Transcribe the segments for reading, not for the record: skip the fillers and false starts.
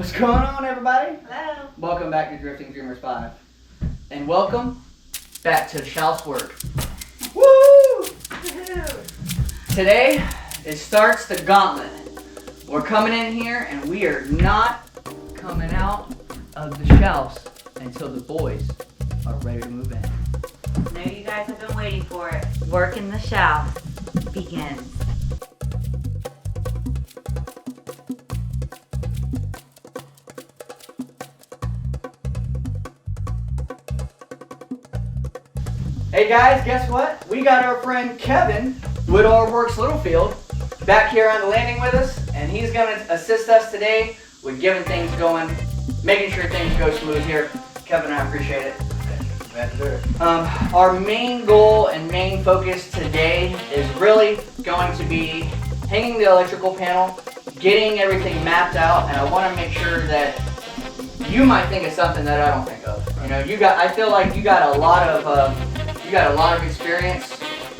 What's going on, everybody? Hello. Welcome back to Drifting Dreamers 5. And welcome back to Shouse Work. Woo! Today, it starts the gauntlet. We're coming in here and we are not coming out of the shouse until the boys are ready to move in. I know you guys have been waiting for it. Work in the shouse begins. Hey guys, guess what? We got our friend Kevin, Woodall Works Littlefield, back here on the landing with us, and he's going to assist us today with getting things going, making sure things go smooth here. Kevin, I appreciate it. Glad to do it. Our main goal and main focus today is really going to be hanging the electrical panel, getting everything mapped out, and I want to make sure that you might think of something that I don't think of. You know, I feel like you got a lot of experience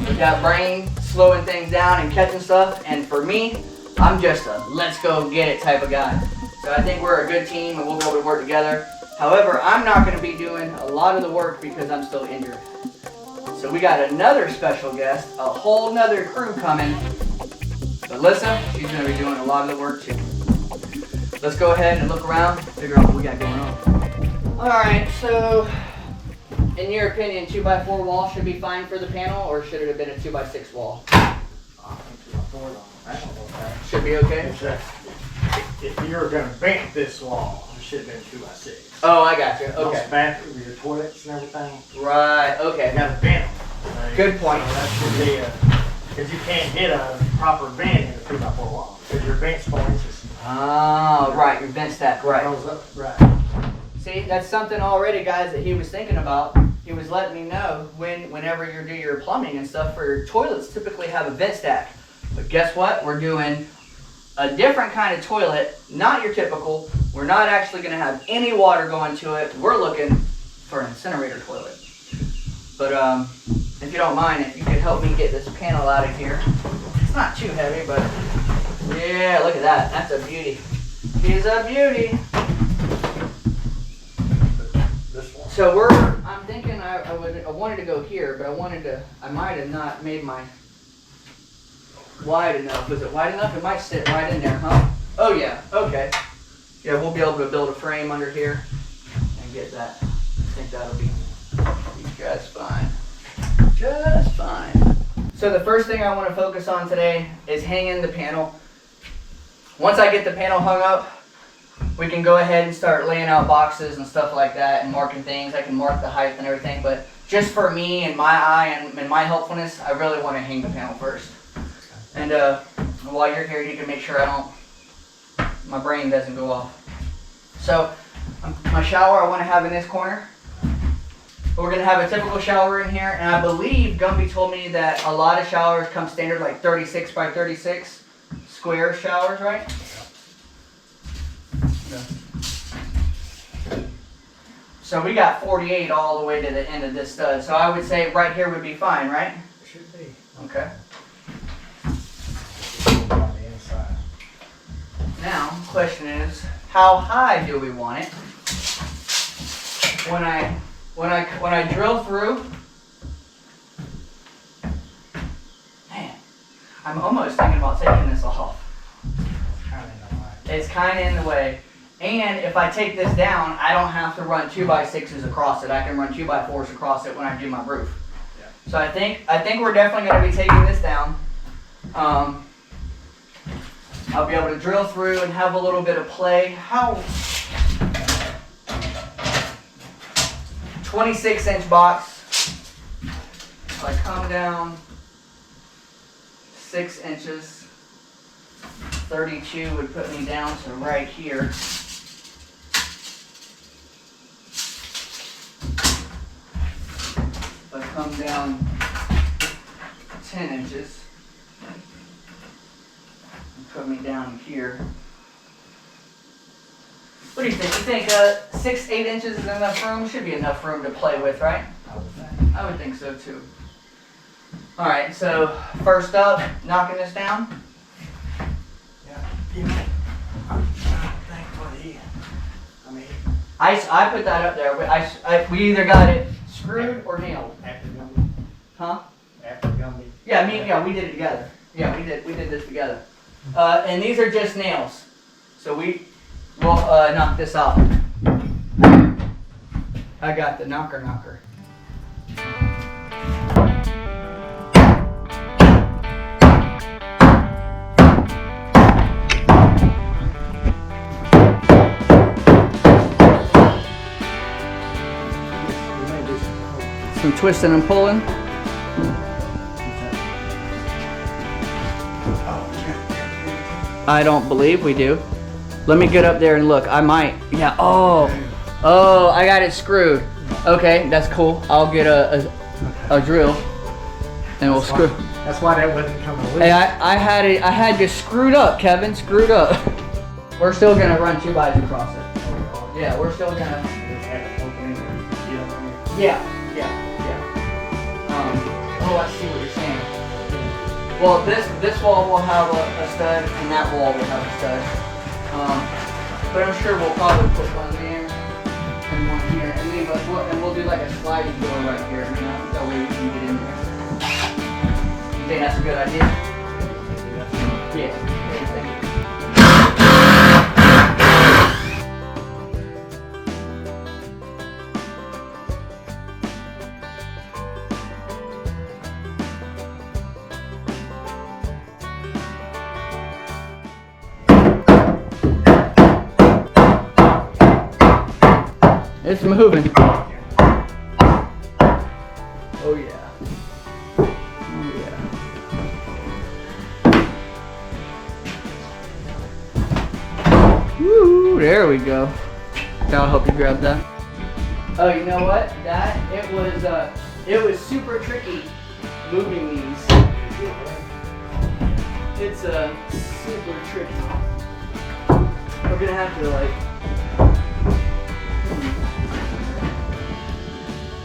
with that brain slowing things down and catching stuff, and for me, I'm just a let's go get it type of guy. So I think we're a good team and we'll be able to work together. However, I'm not going to be doing a lot of the work because I'm still injured. So we got another special guest, a whole nother crew coming. Alyssa, she's going to be doing a lot of the work too. Let's go ahead and look around, figure out what we got going on. Alright, so in your opinion, 2x4 wall should be fine for the panel, or should it have been a 2x6 wall? I think 2x4 on that one, okay. Should be okay? If you're going to vent this wall, it should have been 2x6. Oh, I got you. Okay. Most bathrooms, your toilets and everything, Right, okay. you got to vent them. Good point. So that should be because you can't get a proper vent in a 2x4 wall. Because your vent's 4 inches. Oh, right, your vent stack, right. Goes up, right. See, that's something already, guys, that he was thinking about. He was letting me know whenever you do your plumbing and stuff for your toilets, typically have a vent stack. But guess what? We're doing a different kind of toilet, not your typical. We're not actually going to have any water going to it. We're looking for an incinerator toilet. But if you don't mind, if you could help me get this panel out of here. It's not too heavy, but yeah, look at that. That's a beauty. She's a beauty. This one. So I'm thinking I wanted to go here, but I might have not made my wide enough. Was it wide enough? It might sit right in there, huh? Oh yeah, okay. Yeah, we'll be able to build a frame under here and get that. I think that'll be just fine. Just fine. So the first thing I want to focus on today is hanging the panel. Once I get the panel hung up, we can go ahead and start laying out boxes and stuff like that and marking things. I can mark the height and everything, but just for me and my eye and my helpfulness, I really want to hang the panel first. And while you're here, you can make sure my brain doesn't go off. So my shower I want to have in this corner. We're going to have a typical shower in here, and I believe Gumby told me that a lot of showers come standard like 36 by 36 square showers, right? So we got 48 all the way to the end of this stud. So I would say right here would be fine, right? Should be. Okay. On the inside. Now, question is, how high do we want it? When I drill through, man, I'm almost thinking about taking this off. Kind of in the way. It's kind of in the way. And if I take this down, I don't have to run 2x6s across it. I can run 2x4s across it when I do my roof. Yeah. So I think we're definitely going to be taking this down. I'll be able to drill through and have a little bit of play. 26-inch box. If I come down 6 inches, 32 would put me down to right here. If I come down 10 inches, put me down here. What do you think? You think 6, 8 inches is enough room? Should be enough room to play with, right? I would think so too. Alright, so first up, knocking this down. Yeah. I think what he I mean, I put that up there, but we either got it screwed or nailed. after Gumby. Huh? After Gumby. Yeah, we did it together. Yeah, we did this together. And these are just nails. So we'll knock this out. I got the knocker. Some twisting and pulling. I don't believe we do. Let me get up there and look. I might. Yeah. Oh, I got it screwed. Okay, that's cool. I'll get a drill and we'll screw. That's why that wasn't coming loose. Hey, I had you screwed up, Kevin. Screwed up. We're still gonna run 2x across it. Yeah, we're still gonna. Yeah. I see what you're saying. Well, this wall will have a stud, and that wall will have a stud. But I'm sure we'll probably put one there and one here, and we'll do like a sliding door right here. You know, that way we can get in there. You think that's a good idea? Yeah. It's moving. Oh yeah. Woo, there we go. I'll help you grab that. Oh, you know what? It was super tricky moving these. It's super tricky. We're gonna have to like.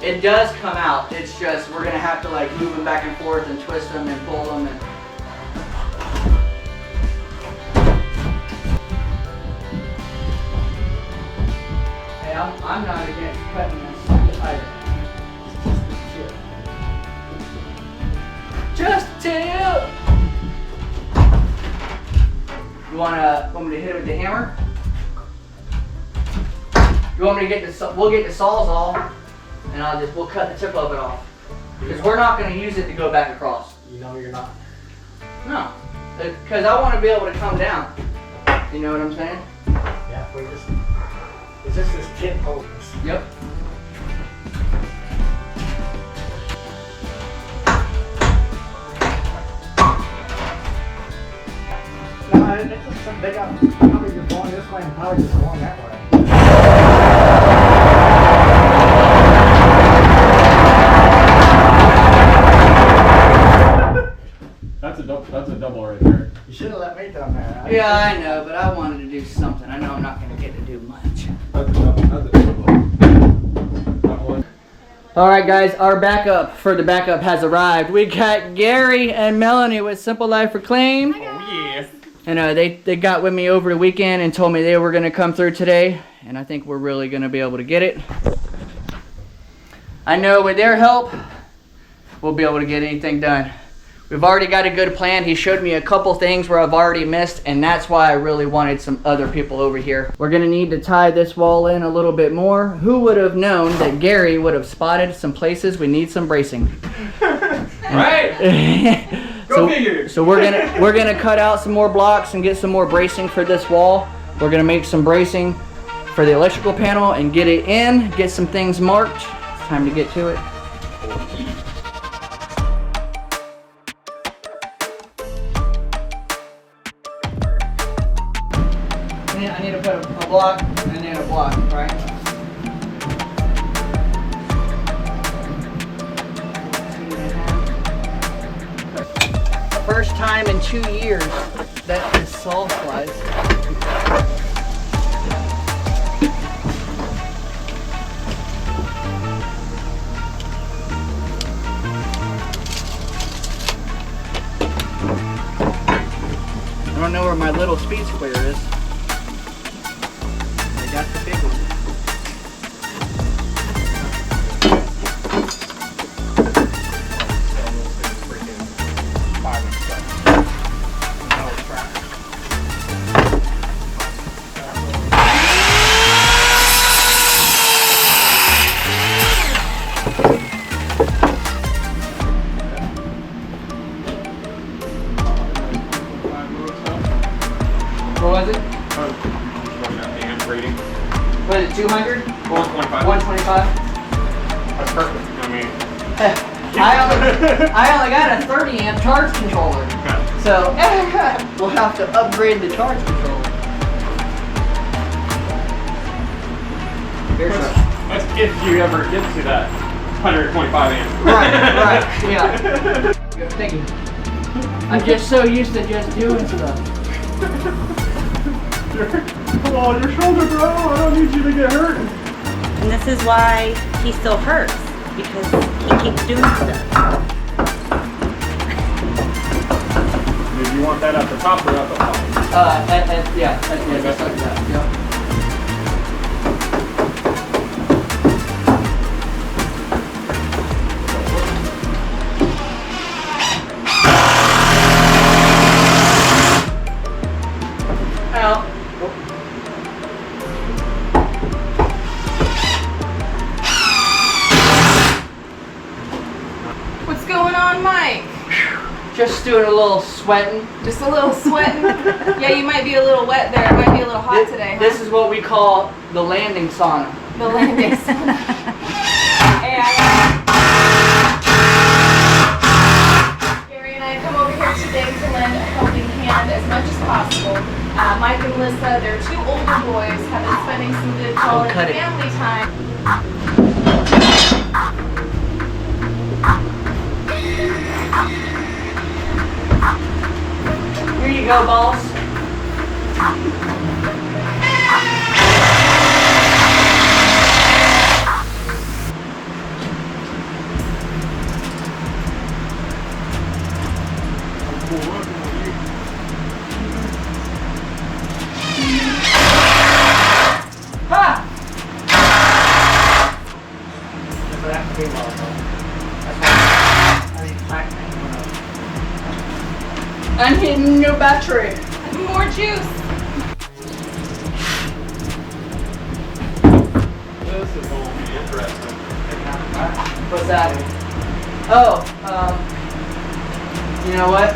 It does come out. It's just we're gonna have to like move them back and forth and twist them and pull them and. Hey, I'm not against cutting this either. Just a tip. You want me to hit it with the hammer? You want me to get the? We'll get the sawzall. And we'll cut the tip of it off. Because we're not going to use it to go back across. You know you're not. No. Because I want to be able to come down. You know what I'm saying? Yeah, it's just this tip holding us. Yep. No, it's just they got probably just going this way and probably just going that way. That's a double right there. You should have let me down there. Yeah, I know, but I wanted to do something. I know I'm not going to get to do much. That's a double. That one. All right, guys, our backup for the backup has arrived. We got Gary and Melanie with Simple Life Reclaim. Oh yeah. And they got with me over the weekend and told me they were going to come through today. And I think we're really going to be able to get it. I know with their help, we'll be able to get anything done. We've already got a good plan. He showed me a couple things where I've already missed, and that's why I really wanted some other people over here. We're going to need to tie this wall in a little bit more. Who would have known that Gary would have spotted some places we need some bracing? Right. Go figure. So we're gonna cut out some more blocks and get some more bracing for this wall. We're gonna make some bracing for the electrical panel and get it in, get some things marked. It's time to get to it. I need to put a block and then a block, right? First time in 2 years that this saw flies. I don't know where my little speed square is. I got the big one. Looking at amp rating. What is it, 200? 125. 125? That's perfect. I mean, I only got a 30 amp charge controller. So we'll have to upgrade the charge controller. Here's that's if you ever get to that 125 amp. right, yeah. Thank you. I'm just so used to just doing stuff. Come on, your shoulder, bro. I don't need you to get hurt. And this is why he still hurts, because he keeps doing stuff. Did you want that at the top or at the bottom? Yeah, just like that. Yeah. What's going on, Mike? Just doing a little sweating. Just a little sweating? Yeah, you might be a little wet there. It might be a little hot today, huh? This is what we call the landing sauna. The landing sauna. Gary and I come over here today to lend a helping hand as much as possible. Mike and Lissa, their two older boys, have been spending some good quality cut it. family time. Here you go, boss. Ha! I need a new battery. More juice. This is going to be interesting. What's that? Oh, you know what?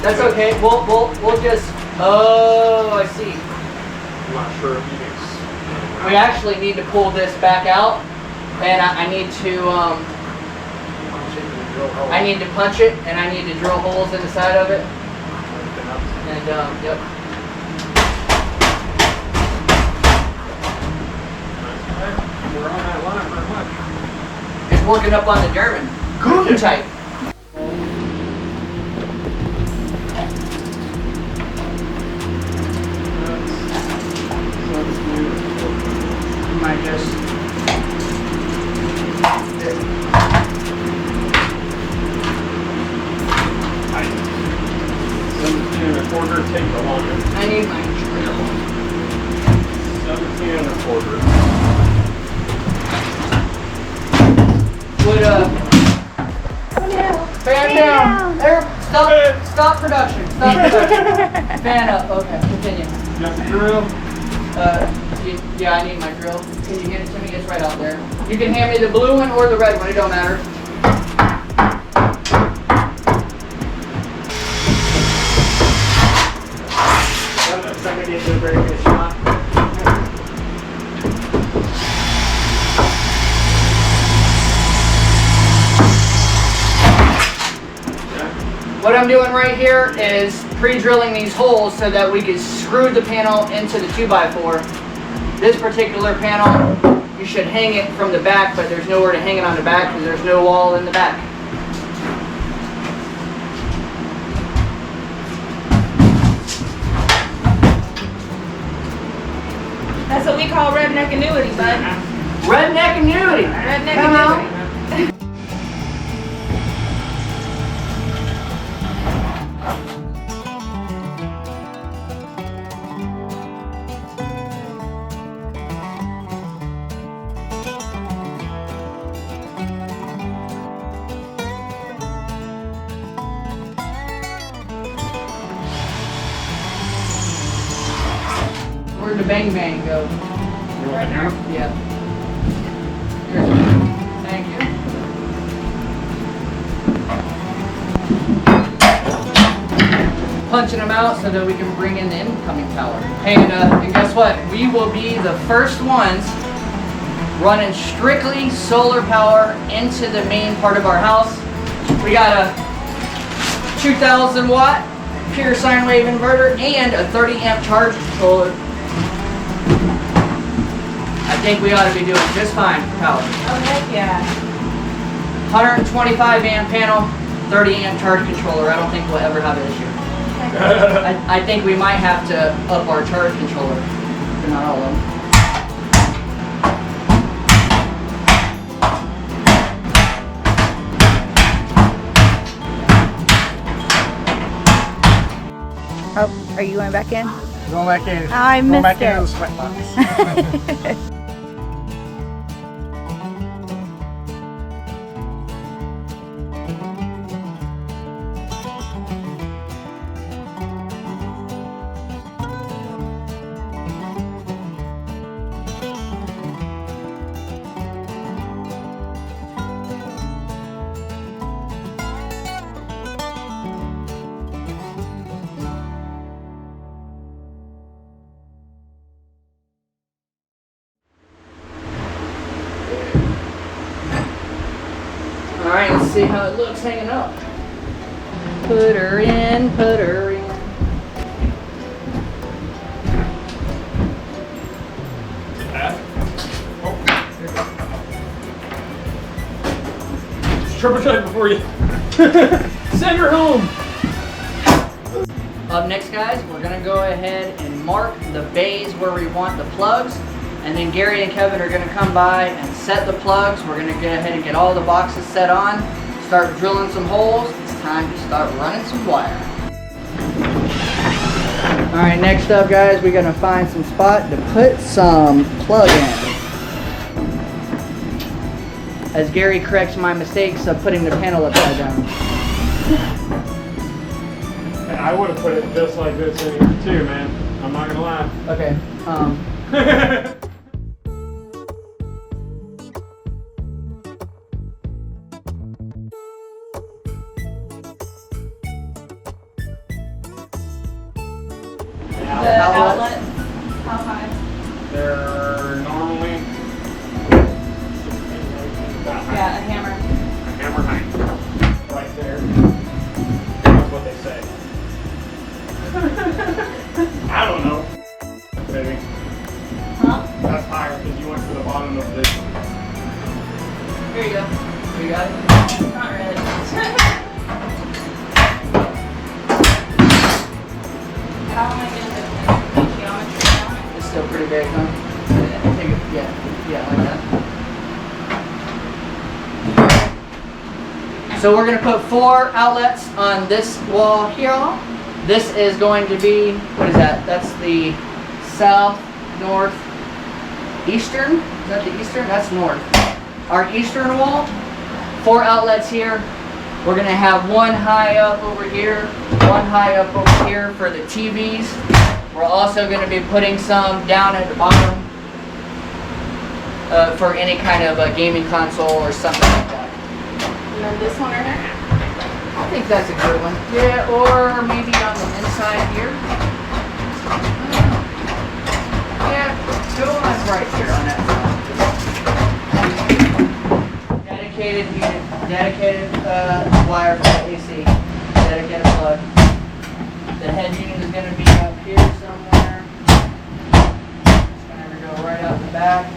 That's okay. We'll just. Oh, I see. I'm not sure if you can. We actually need to pull this back out, and I need to I need to punch it, and I need to drill holes in the side of it. And yep. We're on that line very much. It's working up on the German. Guten Tag. You might just. 17 1/4 take the longest. I need my drill. 17 1/4. Would fan down. There. Stop production. Stop production. Fan up. Okay. Continue. You got the drill? Yeah, I need my drill. Can you get it to me? It's right out there. You can hand me the blue one or the red one. It don't matter. Looks like I did do a very good shot. What I'm doing right here is pre-drilling these holes so that we can screw the panel into the 2x4. This particular panel, you should hang it from the back, but there's nowhere to hang it on the back because there's no wall in the back. That's what we call redneck annuity, bud. Redneck annuity. Redneck Come on. annuity. Where'd the bang bang go? Right here. Yeah. Here. Thank you. punching them out so that we can bring in the incoming power. And guess what? We will be the first ones running strictly solar power into the main part of our house. We got a 2,000 watt pure sine wave inverter and a 30 amp charge controller. I think we ought to be doing just fine for power. Oh, heck yeah. 125 amp panel, 30 amp charge controller. I don't think we'll ever have an issue. I think we might have to up our charge controller, but not all of them. Oh, are you going back in? Going back in. Oh, I Going missed back it. into the sweatbox. Alright, let's see how it looks hanging up. Put her in, put her in. Triple check before you send her home. Up next, guys, we're gonna go ahead and mark the bays where we want the plugs. And then Gary and Kevin are gonna come by and set the plugs. We're gonna go ahead and get all the boxes set on, start drilling some holes. It's time to start running some wire. All right, next up, guys, we're gonna find some spot to put some plug in. As Gary corrects my mistakes of putting the panel upside down. And I would have put it just like this in here too, man. I'm not gonna lie. Okay. The outlets, how high? They're normally about height. Yeah, a hammer. A hammer height. Right there. That's what they say. I don't know. Maybe. Huh? That's higher because you went to the bottom of this. Here you go. You got it? Not really. How am I gonna do this? Geometry on it? It's still pretty big, huh? Take it, yeah, like that. So we're gonna put 4 outlets on this wall here. This is going to be, what is that? That's the south, north, eastern? Is that the eastern? That's north. Our eastern wall, 4 outlets here. We're gonna have 1 high up over here, 1 high up over here for the TVs. We're also gonna be putting some down at the bottom for any kind of a gaming console or something like that. And then this one right here? I think that's a good one. Yeah, or maybe on the inside here. Yeah, go on right here on that side. Dedicated unit, dedicated wire for the AC, dedicated plug. The head unit is going to be up here somewhere. It's going to go right out the back.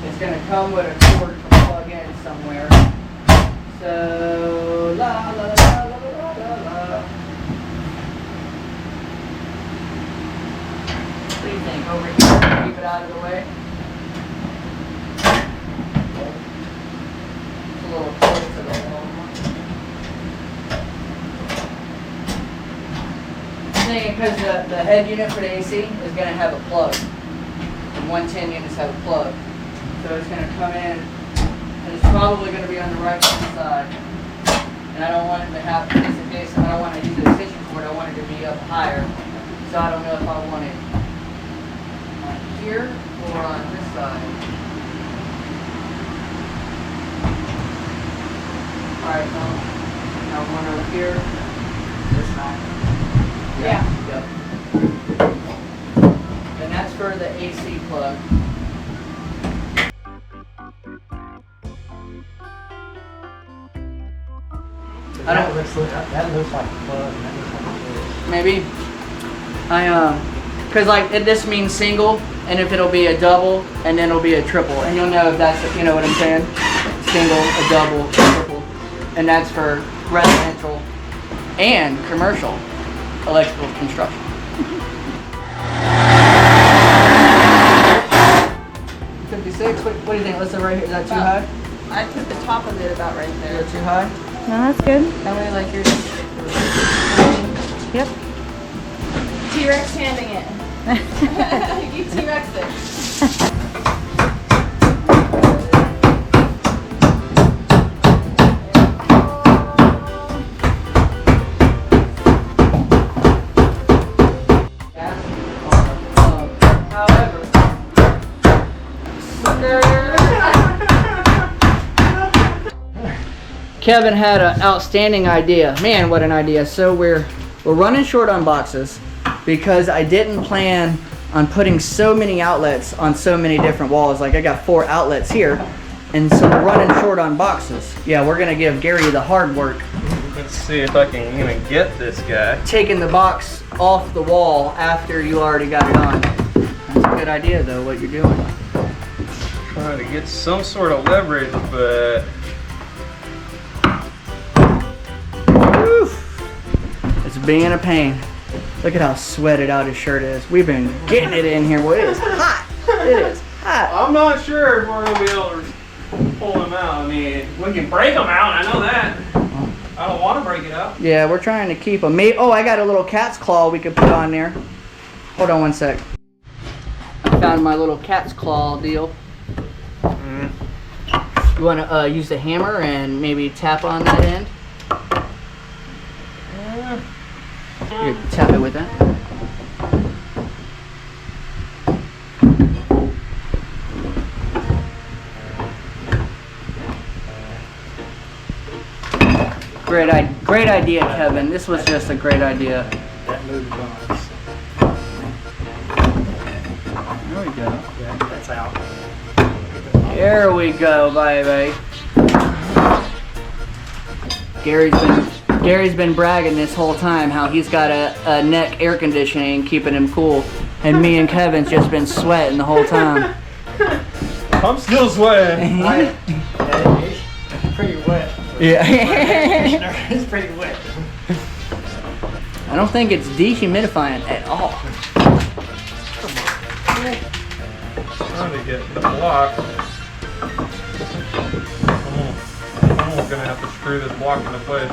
It's going to come with a cord to plug in somewhere. So, la la la la la la la. What do you think? Over here, keep it out of the way. It's a little close to the wall. Because the head unit for the AC is going to have a plug. The 110 units have a plug. So it's going to come in, and it's probably going to be on the right hand side. And I don't want it to have, just in case I don't want to use the extension cord, I want it to be up higher. So I don't know if I want it on here or on this side. Alright, now one over here. This side. Yeah. for the AC plug. That looks like a plug. That looks like a plug. Maybe. Cause like this means single, and if it'll be a double, and then it'll be a triple, and you'll know if that's, you know what I'm saying? Single, a double, a triple, and that's for residential and commercial electrical construction. 56. What do you think? Let's right here. Is that too high? I put the top of it about right Is there. that too high? No, that's good. That way, like you're. Yep. T-Rex handing it. You T-Rex it. However, Kevin had an outstanding idea. Man, what an idea. So we're running short on boxes because I didn't plan on putting so many outlets on so many different walls. Like I got 4 outlets here, and so we're running short on boxes. Yeah, we're gonna give Gary the hard work. Let's see if I can even get this guy. Taking the box off the wall after you already got it on. That's a good idea though, what you're doing. Trying to get some sort of leverage, but It's being a pain. Look at how sweated out his shirt is. We've been getting it in here. Well, it is hot. It is hot. I'm not sure if we're gonna be able to pull him out. I mean, we can break him out. I know that. I don't want to break it out. Yeah, we're trying to keep them. Oh, I got a little cat's claw we could put on there. Hold on one sec. I found my little cat's claw deal. You want to use the hammer and maybe tap on that end? You tap it with that. Great idea, Kevin. This was just a great idea. That moved on. There we go. Yeah, that's out. There we go, baby. Gary's been bragging this whole time how he's got a neck air conditioning keeping him cool, and me and Kevin's just been sweating the whole time. I'm still sweating. It's pretty wet. Yeah. It's pretty wet. I don't think it's dehumidifying at all. Trying to get the block. I'm almost gonna have to screw this block into place.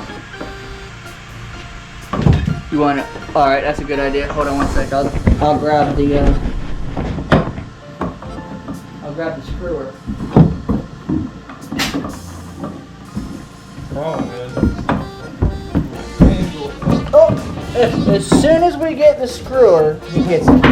You want to? All right, that's a good idea. Hold on one sec. I'll grab the screwer. Oh, good. Oh, as soon as we get the screwer, he hits it.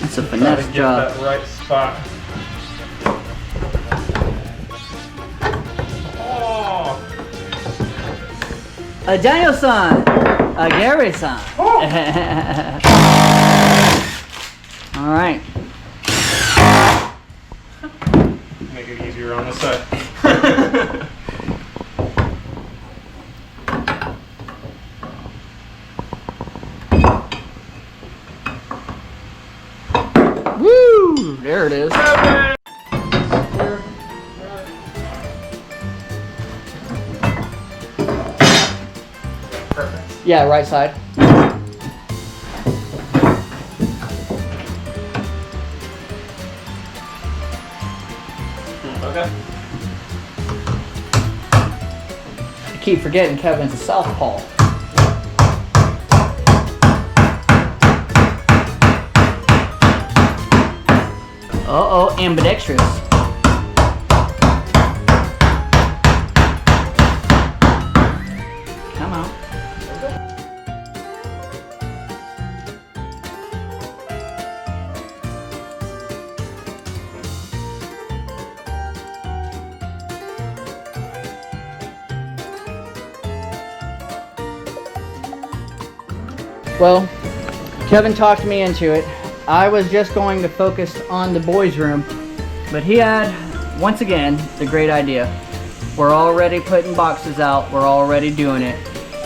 It's a finesse Get job. that right spot. Oh, A Daniel-san, a Gary-san. All right. make it easier on the side. Woo! There it is. Perfect. Yeah, right side. Okay. I keep forgetting Kevin's a southpaw. Uh-oh, ambidextrous. Come on. Well, Kevin talked me into it. I was just going to focus on the boys' room, but he had, once again, the great idea. We're already putting boxes out. We're already doing it.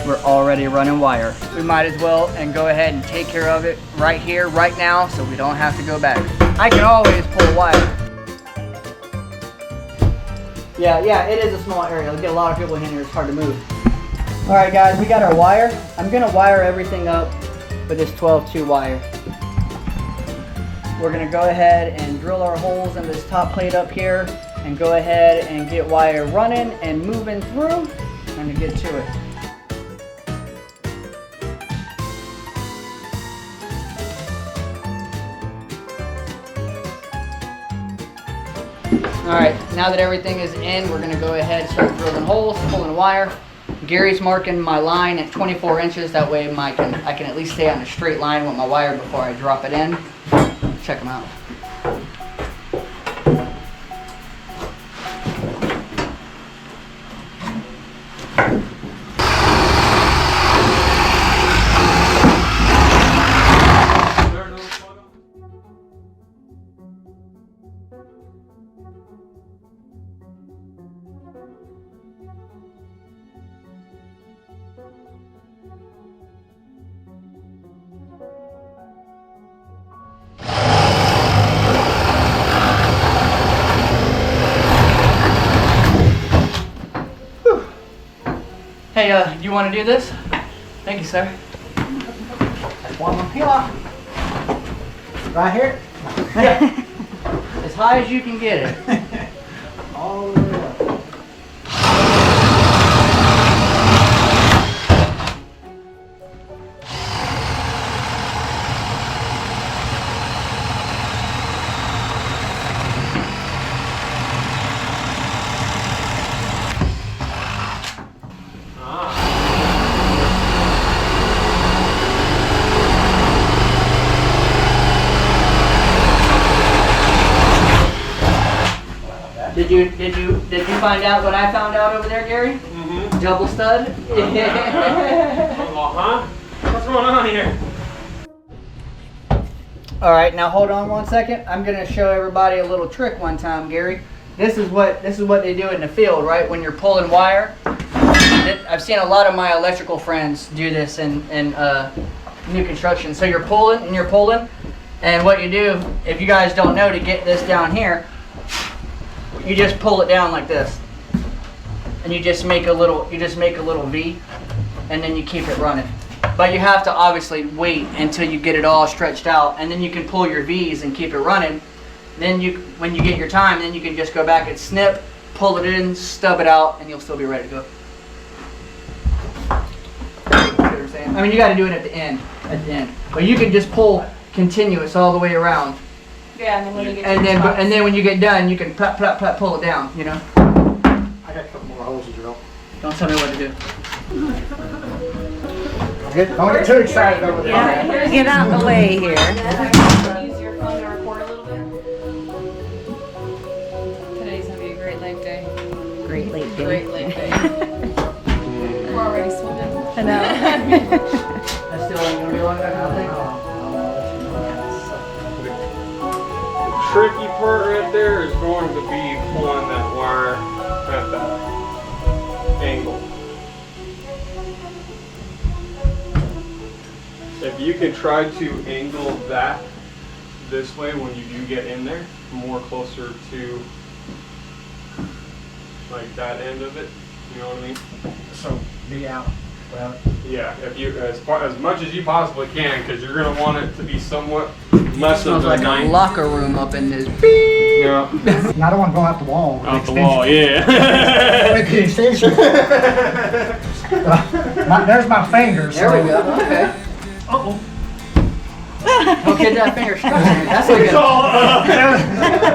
We're already running wire. We might as well and go ahead and take care of it right here, right now, so we don't have to go back. I can always pull wire. Yeah, it is a small area. It'll get a lot of people in here. It's hard to move. All right, guys, we got our wire. I'm gonna wire everything up with this 12-2 wire. We're gonna go ahead and drill our holes in this top plate up here and go ahead and get wire running and moving through. I'm gonna get to it. All right, now that everything is in, we're gonna go ahead and start drilling holes, pulling wire. Gary's marking my line at 24 inches. That way I can at least stay on a straight line with my wire before I drop it in. Check them out. Hey, do you want to do this? Thank you, sir. One more here. Right here. As high as you can get it. All the way up. Did you find out what I found out over there, Gary? Mm-hmm. Double stud? Huh? What's going on here? All right, now hold on one second. I'm gonna show everybody a little trick one time, Gary. This is what they do in the field, right? When you're pulling wire. I've seen a lot of my electrical friends do this in new construction. So you're pulling, and what you do, if you guys don't know, to get this down here, you just pull it down like this, and you just make a little V, and then you keep it running. But you have to obviously wait until you get it all stretched out, and then you can pull your V's and keep it running. Then when you get your time, then you can just go back and snip, pull it in, stub it out, and you'll still be ready to go. I mean, you got to do it at the end, but you can just pull continuous all the way around. Yeah, and then when you get And then when you get done, you can pull it down, you know? I got a couple more holes to drill. Don't tell me what to do. Don't get too excited over there. Yeah, get out the way here. use your phone to record a little bit. Today's gonna be a great lake day. Great late day. Great lake day. We're already swimming. I know. That's still ain't gonna be long enough, I think. Tricky part right there is going to be pulling that wire at that angle. If you can try to angle that this way when you do get in there, more closer to like that end of it, you know what I mean? So be out. Well, Yeah, if you as much as you possibly can, because you're gonna want it to be somewhat less Smells of like a a 9. locker room up in this. Yeah, and I don't want to go out the wall. with out the extension. wall. Yeah. With the extension. There's my fingers. There we go. Okay. Uh-oh. Don't get that finger stuck in it. That's like a,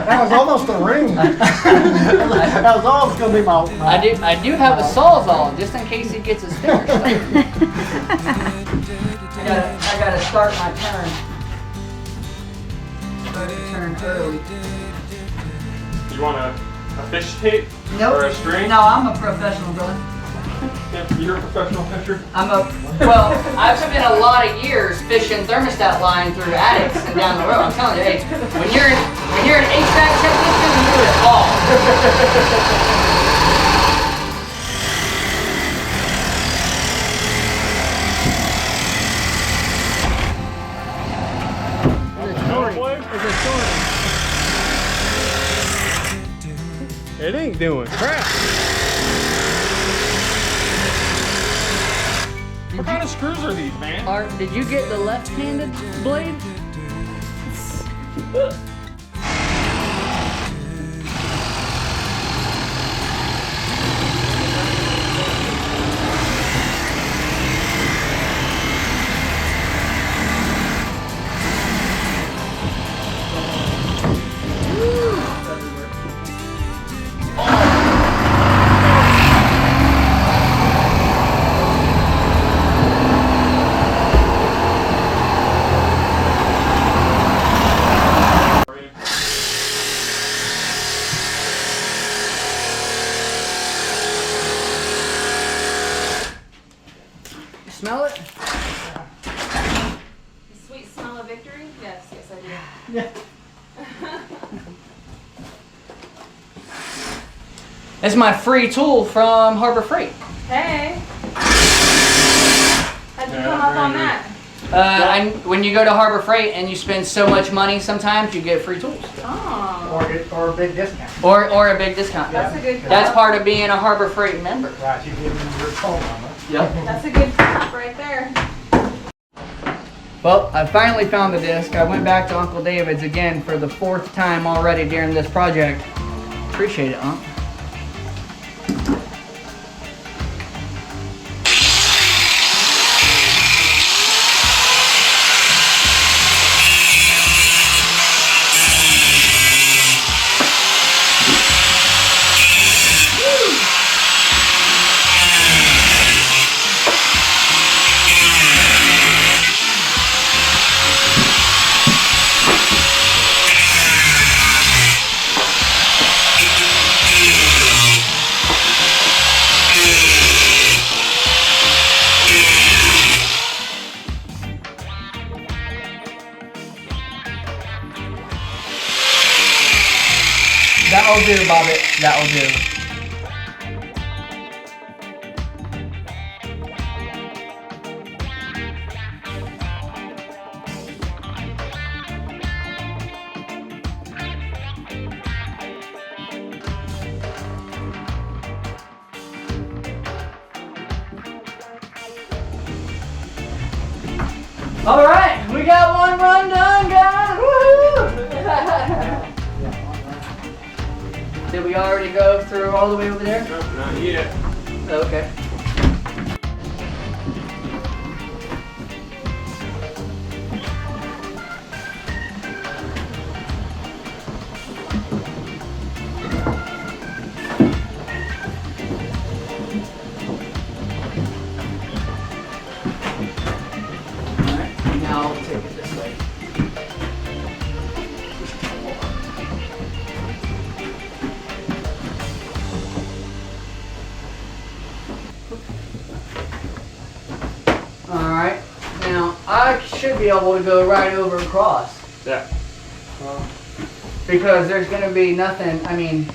That was almost a ring. That was almost going to be my... I do have a sawzall just in case he gets his finger stuck. I gotta start my turn. Start the turn early. You want a fish tape Nope. or a string? No, I'm a professional, brother. You're a professional fisher? Well, I've spent a lot of years fishing thermostat line through attics and down the road. I'm telling you, hey, when you're an HVAC technician, you do it all. It ain't doing crap. What kind of screws are these, man? Art, did you get the left-handed blade? Smell it? The sweet smell of victory? Yes, yes I do. Yeah. It's my free tool from Harbor Freight. Hey! How'd you come up on that? When you go to Harbor Freight and you spend so much money, sometimes you get free tools. Oh. Or a big discount. Or a big discount. That's a good That's part of being a Harbor Freight member. Right, you give them your phone number. Yep. That's a good tip right there. Well, I finally found the disc. I went back to Uncle David's again for the 4th time already during this project. Appreciate it, Unc. That'll do, Bobbit. That'll do. All right, we got one run done, guys. Woohoo! Did we already go through all the way over there? Nope, not yet. Okay. Alright, now I'll take it this way. Alright, now I should be able to go right over across Yeah. because there's going to be nothing, I mean,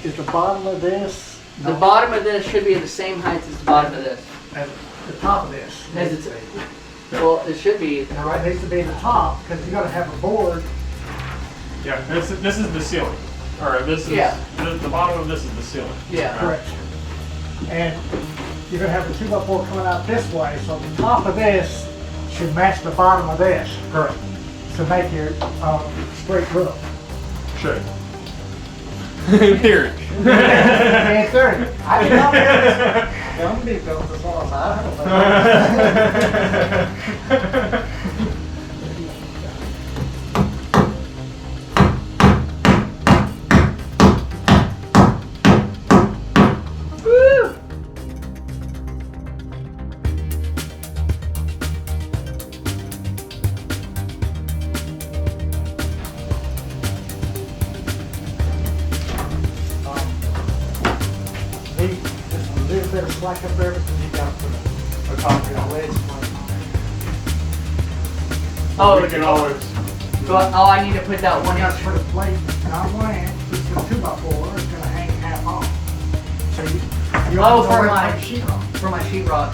Is the bottom of this? the bottom of this should be the same height as the bottom of this. As the top of this. As it's, well, it should be. Now, it needs to be the top, because you're gonna have a board. Yeah, this is the ceiling. Or this is, Yeah. the bottom of this is the ceiling. Yeah. Correct. And you're gonna have a 2x4 coming out this way, so the top of this should match the bottom of this. Correct. To make your straight roof. Sure. In theory. And 30. I did not build this. Don't be built this all Woo! Need just a little bit of Like up there, because you got to put a concrete ledge on. Oh, We can always. I need to put that one You in. got to put a plate, and on one end, it's a 2x4, it's gonna hang half off. So you Oh, have to for know where my to put sheetrock. for my sheetrock.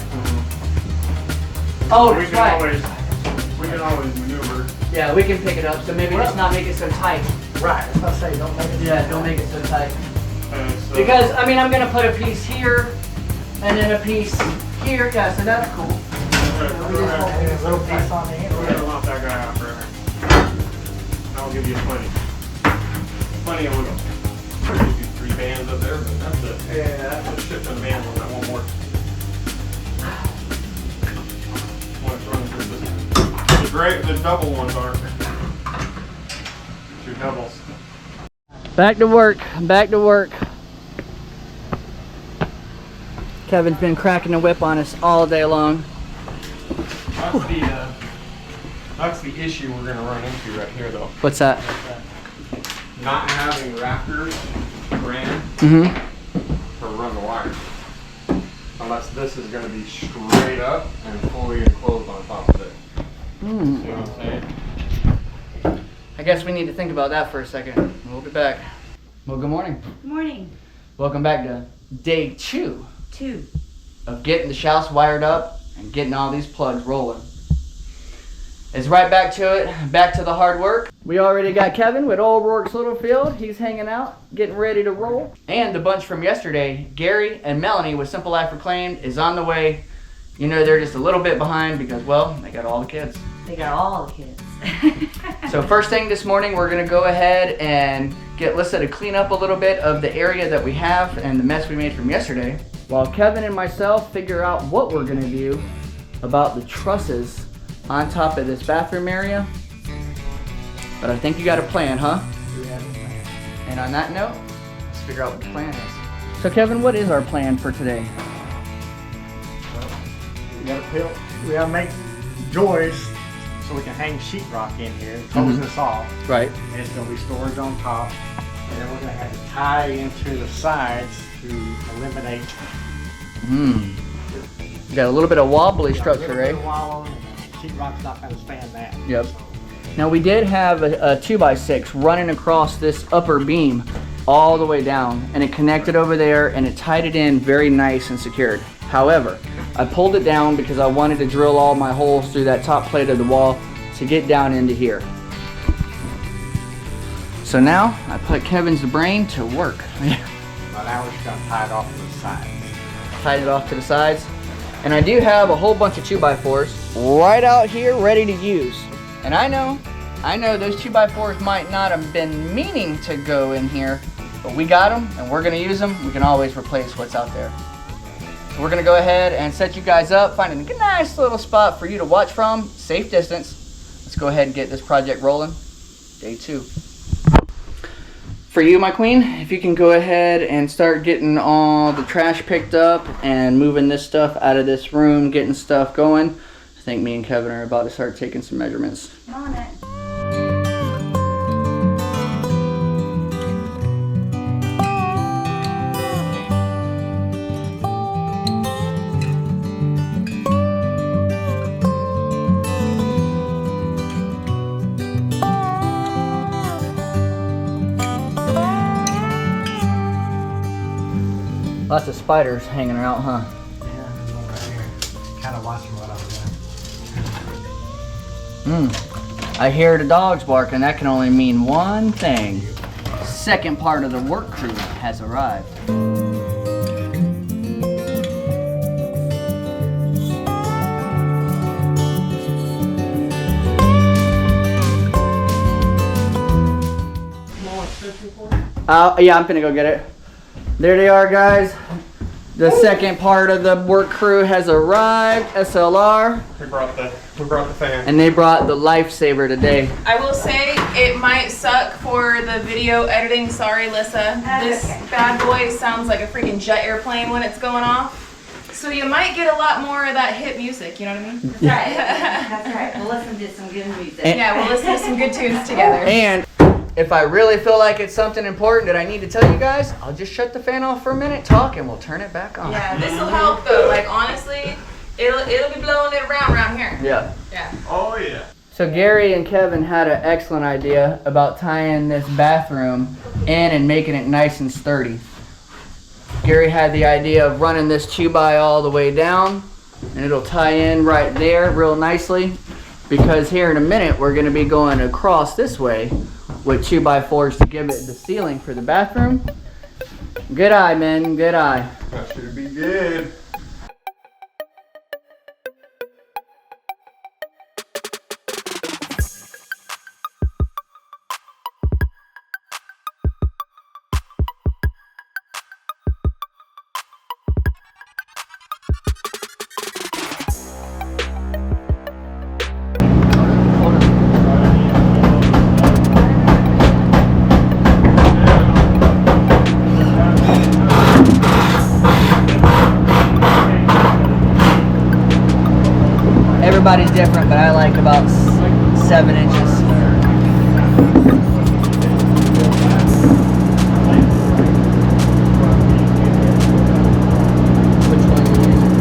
Oh, we that's can right. we can always maneuver. Yeah, we can pick it up. So maybe just not make it so tight. Right, that's what I say, don't make it. Yeah, don't make it so tight. So Because I mean, I'm gonna put a piece here, and then a piece here. Yeah, so that's cool. And a little piece on the end. We're gonna lump that guy out forever. I'll give you plenty. Plenty of wiggle. Probably do 3 bands up there, but that's it. Yeah, that's a shit ton of bands on that one more. What's running through this? The double ones aren't. 2 doubles. Back to work. Back to work. Kevin's been cracking the whip on us all day long. That's the issue we're gonna run into right here, though. What's that? Not having rafters ran Mm-hmm. to run the wire. Unless this is gonna be straight up and fully enclosed on top of it. See what I'm saying? I guess we need to think about that for a second. We'll be back. Well, good morning. Good morning. Welcome back to day 2 2. of getting the house wired up and getting all these plugs rolling. It's right back to it, back to the hard work. We already got Kevin with Old Rourke's Little Field. He's hanging out, getting ready to roll. And the bunch from yesterday, Gary and Melanie with Simple Life Reclaimed, is on the way. You know, they're just a little bit behind because, well, they got all the kids. They got all the kids. So first thing this morning, we're gonna go ahead and get Lyssa to clean up a little bit of the area that we have and the mess we made from yesterday, while Kevin and myself figure out what we're gonna do about the trusses on top of this bathroom area. But I think you got a plan, huh? And on that note, let's figure out what the plan is. So Kevin, what is our plan for today? We gotta make joists so we can hang sheetrock in here and close this off. Right. And it's gonna be storage on top. And then we're gonna have to tie into the sides to eliminate. You got a little bit of wobbly structure, right? Sheetrock's not gonna stand that. Yep. Now we did have a 2x6 running across this upper beam all the way down, and it connected over there and it tied it in very nice and secured. However, I pulled it down because I wanted to drill all my holes through that top plate of the wall to get down into here. So now I put Kevin's brain to work. But now we're just gonna tie it off to the sides. Tied it off to the sides. And I do have a whole bunch of 2x4s right out here ready to use. And I know those 2x4s might not have been meaning to go in here, but we got them and we're gonna use them. We can always replace what's out there. So we're gonna go ahead and set you guys up, find a nice little spot for you to watch from, safe distance. Let's go ahead and get this project rolling. Day 2. For you, my queen, if you can go ahead and start getting all the trash picked up and moving this stuff out of this room, getting stuff going. I think me and Kevin are about to start taking some measurements. On it. Lots of spiders hanging out, huh? Yeah, there's one right here. Kind of watching what I'm doing. I hear the dogs barking. That can only mean one thing. Second part of the work crew has arrived. Yeah, I'm finna go get it. There they are, guys. The second part of the work crew has arrived. SLR. We brought the fan. And they brought the lifesaver today. I will say it might suck for the video editing. Sorry, Lyssa. This bad boy sounds like a freaking jet airplane when it's going off. So you might get a lot more of that hit music, you know what I mean? That's right. That's right. We'll listen to some good music. Yeah, we'll listen to some good tunes together. And if I really feel like it's something important that I need to tell you guys, I'll just shut the fan off for a minute, talk, and we'll turn it back on. Yeah, this will help though. Like honestly, it'll be blowing it around here. Yeah. Yeah. Oh yeah. So Gary and Kevin had an excellent idea about tying this bathroom in and making it nice and sturdy. Gary had the idea of running this 2x all the way down, and it'll tie in right there real nicely, because here in a minute we're going to be going across this way with 2x4s to give it the ceiling for the bathroom. Good eye, man, good eye. That should be good. Everybody's different, but I like about 7 inches. Which one are you using?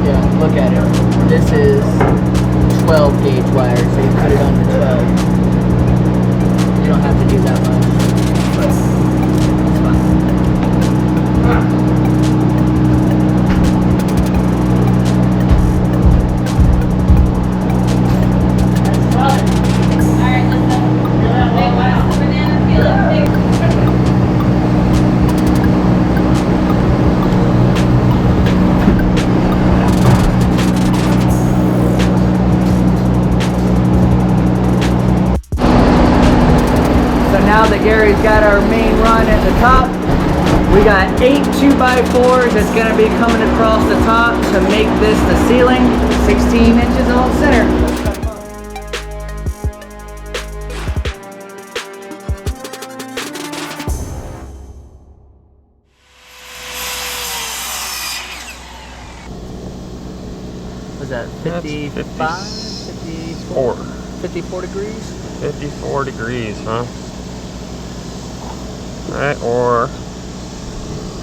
Yeah, look at it. This is 12 gauge wire, so you put it on the 12. You don't have to do that much, but it's fine. Now that Gary's got our main run at the top, we got 8 2x4s that's going to be coming across the top to make this the ceiling, 16 inches on center. Was that 55? 54. 54 degrees? 54 degrees, huh? Right, or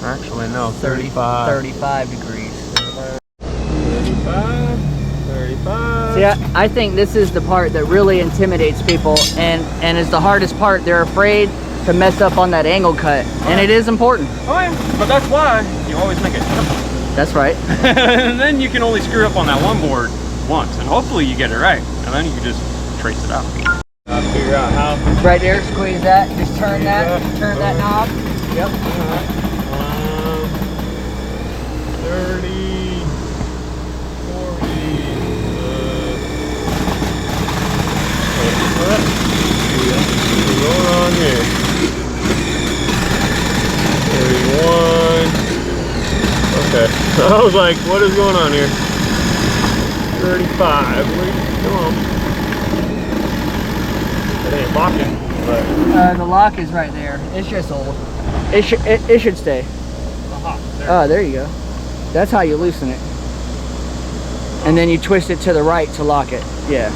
actually no, 35. 35 degrees. 35. 35. See, I think this is the part that really intimidates people and is the hardest part. They're afraid to mess up on that angle cut, and it is important. Oh yeah, but that's why you always make it simple. That's right. And then you can only screw up on that one board once, and hopefully you get it right, and then you can just trace it out. Figure out how. Right there, squeeze that, just turn that knob. Yep. 30, 40, what's going on here? 31. Okay. I was like, what is going on here? 35. Come on. It ain't locking, but The lock is right there. It's just old. It should stay. there. Oh, there you go. That's how you loosen it. And then you twist it to the right to lock it. Yeah.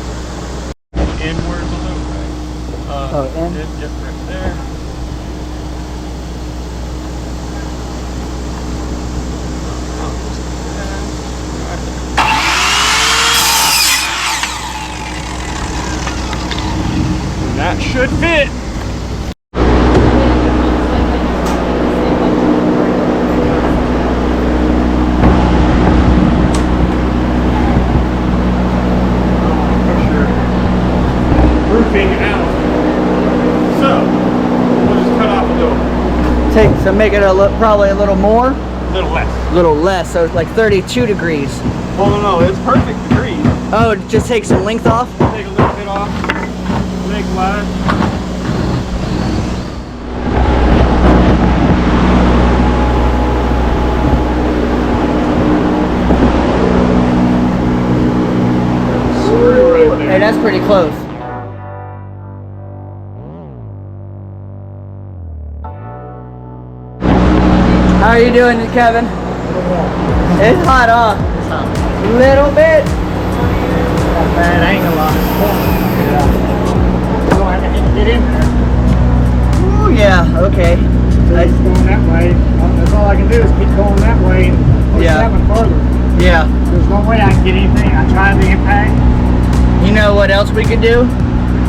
Inwards a little bit. Oh, in? Yep, right there. And that should fit. So make it probably a little more? A little less. Little less, so it's like 32 degrees. Well, no, it's perfect degrees. Oh, just take some length off? Take a little bit off. Leg wide. Hey, that's pretty close. How are you doing, Kevin? It's hot, huh? some. Little bit. That bad angle on it. Yeah. So I can get in there. Ooh, yeah, okay. So it's going that way. That's all I can do is keep going that way and push Yeah. that one further. Yeah. There's no way I can get anything. I tried the impact. You know what else we could do?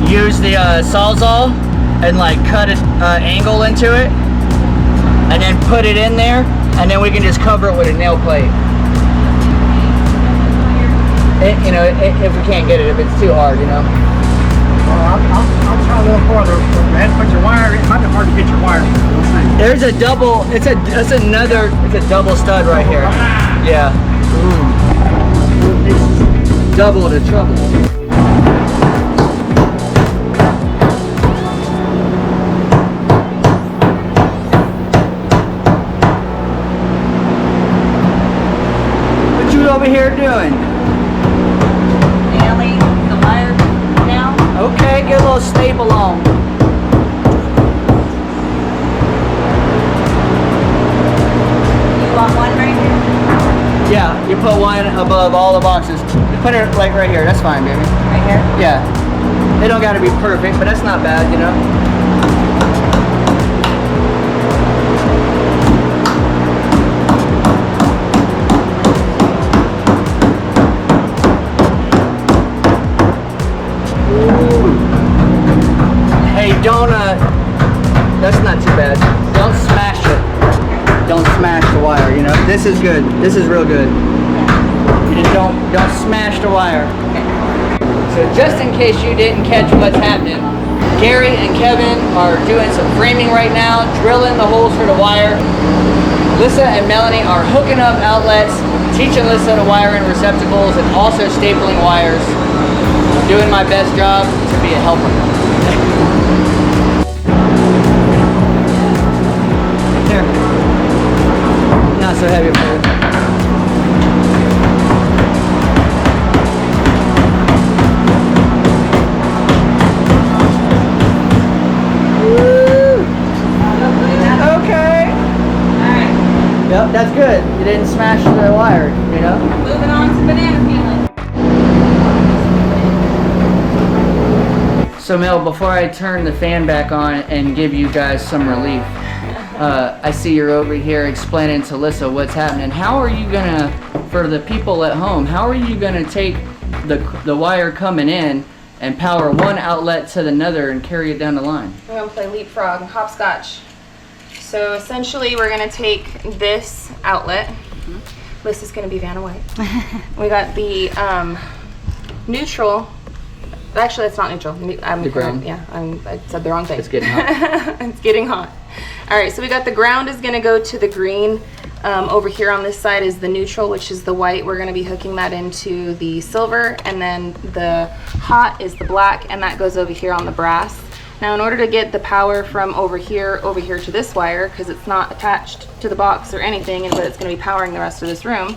Use the Sawzall and like cut an angle into it and then put it in there, and then we can just cover it with a nail plate. You know, if we can't get it, if it's too hard, you know. Well, I'll try a little further. Man, put your wire. It might be hard to get your wire. We'll see. There's a double. It's a double stud right here. Yeah. Double the trouble. What you over here doing? Nailing the wire down. Okay, get a little staple on. You want one right here? Yeah, you put one above all the boxes. You put it like right here. That's fine, baby. Right here? Yeah. They don't got to be perfect, but that's not bad, you know. Hey, don't, that's not too bad. Don't smash it. Don't smash the wire, you know. This is good. This is real good. You just don't smash the wire. So just in case you didn't catch what's happening, Gary and Kevin are doing some framing right now, drilling the holes for the wire. Lyssa and Melanie are hooking up outlets, teaching Lyssa to wire in receptacles, and also stapling wires. Doing my best job to be a helper. Here. Not so heavy for you. Okay. Alright. Yep, that's good. You didn't smash the wire, you know? Moving on to banana peeling. So Mel, before I turn the fan back on and give you guys some relief, I see you're over here explaining to Lyssa what's happening. How are you gonna, for the people at home, how are you gonna take the wire coming in and power one outlet to another and carry it down the line? We're gonna play leapfrog, hopscotch. So essentially we're gonna take this outlet. This is gonna be Vanna White. We got the neutral. Actually, it's not neutral. The ground. Yeah, I said the wrong thing. It's getting hot. It's getting hot. All right, so we got the ground is gonna go to the green. Over here on this side is the neutral, which is the white. We're gonna be hooking that into the silver, and then the hot is the black, and that goes over here on the brass. Now, in order to get the power from over here to this wire, because it's not attached to the box or anything, but it's gonna be powering the rest of this room,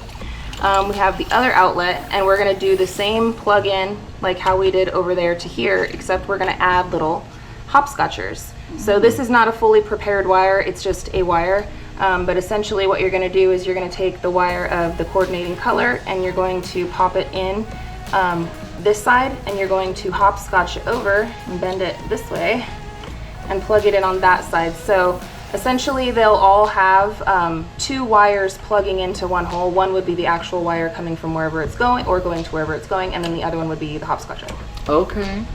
we have the other outlet, and we're gonna do the same plug-in like how we did over there to here, except we're gonna add little hopscotchers. So this is not a fully prepared wire, it's just a wire. But essentially what you're gonna do is you're gonna take the wire of the coordinating color and you're going to pop it in this side, and you're going to hopscotch it over and bend it this way and plug it in on that side. So essentially they'll all have two wires plugging into one hole. One would be the actual wire coming from wherever it's going or going to wherever it's going, and then the other one would be the hopscotcher. Okay.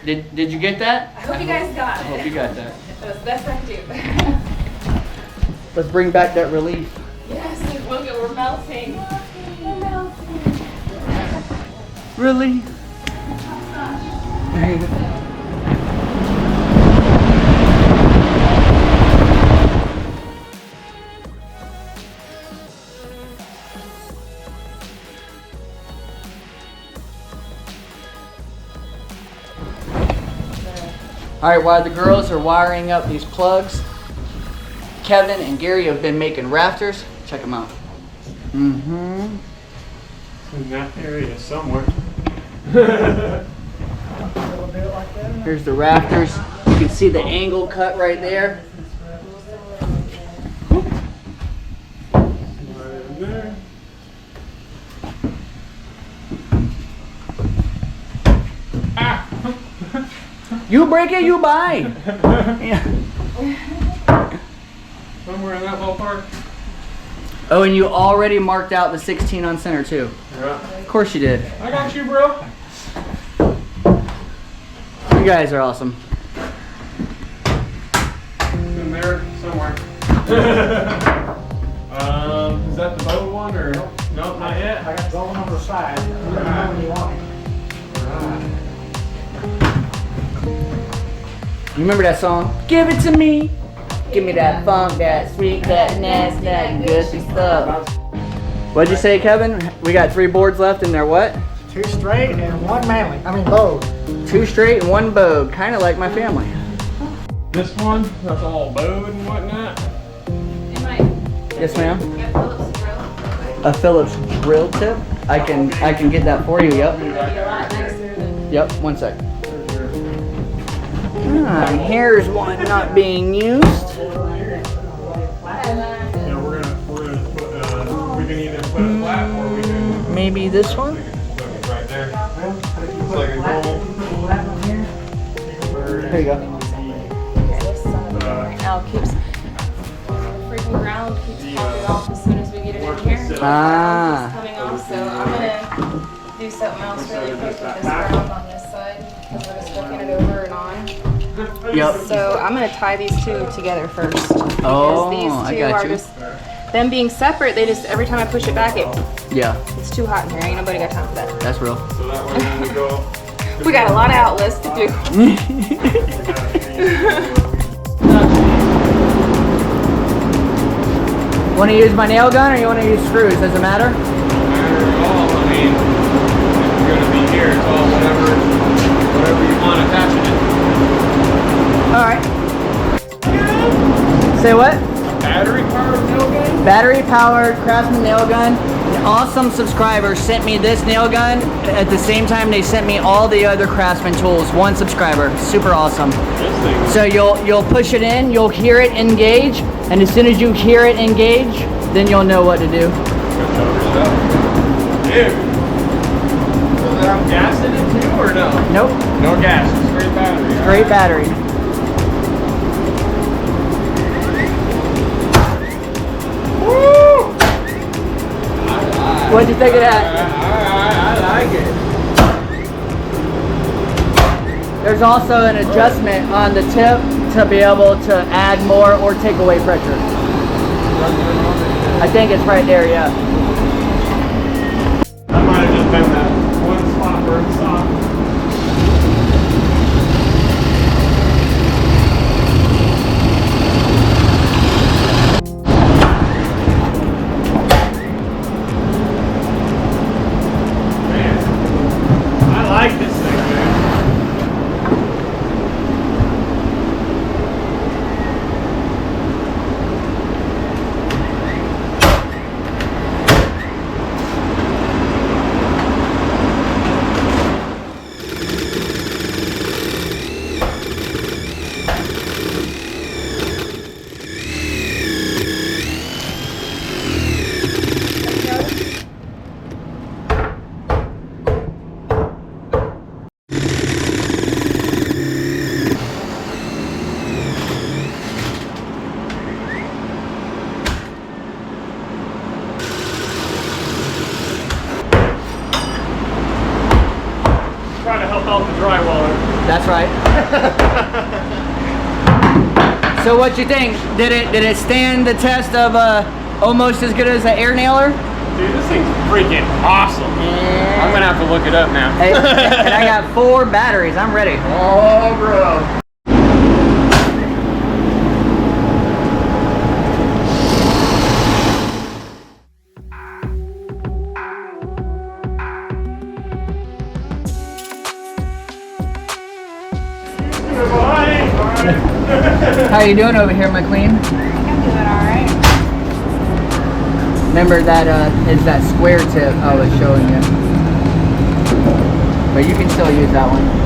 Did you get that? I hope you guys got I hope you got that. That was the best I can do. Let's bring back that relief. Yes, we're melting. We're melting. Really? Alright, while the girls are wiring up these plugs, Kevin and Gary have been making rafters. Check them out. Mm-hmm. In that area somewhere. Here's the rafters. You can see the angle cut right there. Right in there. You break it, you buy. Yeah. Somewhere in that ballpark. Oh, and you already marked out the 16 on center too. Yeah. Of course you did. I got you, bro. You guys are awesome. In there somewhere. Is that the bow one or no? Not yet. I got the one on the side. Let me know when you want it. You remember that song? Give it to me. Give me that funk, that sweet, that nasty, that gushy stuff. What'd you say, Kevin? We got 3 boards left and they're what? 2 straight and 1 manly. I mean bowed. 2 straight and 1 bowed. Kind of like my family. This one, that's all bowed and whatnot. It might. Yes, ma'am. Get Phillips drill. A Phillips drill tip. I can get that for you. Yep. It'll be a lot nicer than. Yep. 1 sec. Here's one not being used. Yeah, we're gonna put, we can either put it flat or we can. Maybe this one. We can just put it right there. It's like a normal. Here you go. Now it keeps. The freaking ground keeps popping off as soon as we get it in here. Ah. It's coming off, so I'm gonna do something else really quick with this ground on this side because we're just flipping it over and on. Yep. So I'm gonna tie these 2 together first. Because Oh, these 2 I got are you. just them being separate. They just every time I push it back, Yeah, it's too hot in here. Ain't nobody got time for that. that's real. So that way when we go. We got a lot of outlets to do. Want to use my nail gun or you want to use screws? Does it matter? I mean, if you're gonna be here, it's all whatever you want attaching it. All right. Say what? Battery powered nail gun? Battery powered Craftsman nail gun. An awesome subscriber sent me this nail gun at the same time they sent me all the other Craftsman tools. 1 subscriber. Super awesome. This thing. So you'll push it in, you'll hear it engage, and as soon as you hear it engage, then you'll know what to do. Dude. Does it have gas in it too or no? Nope. No gas, straight battery. Straight battery. Woo! What'd you think of that? I like it. There's also an adjustment on the tip to be able to add more or take away pressure. I think it's right there, yeah. That might have just been that one spot where it stopped. Man, I like this thing, man. Trying to help out the drywaller. That's right. So what you think? Did it stand the test of almost as good as an air nailer? Dude, this thing's freaking awesome. I'm gonna have to look it up now. Hey, and I got 4 batteries. I'm ready. Oh, bro. How you doing over here, my queen? I'm doing alright. Remember that is that square tip I was showing you. But you can still use that one.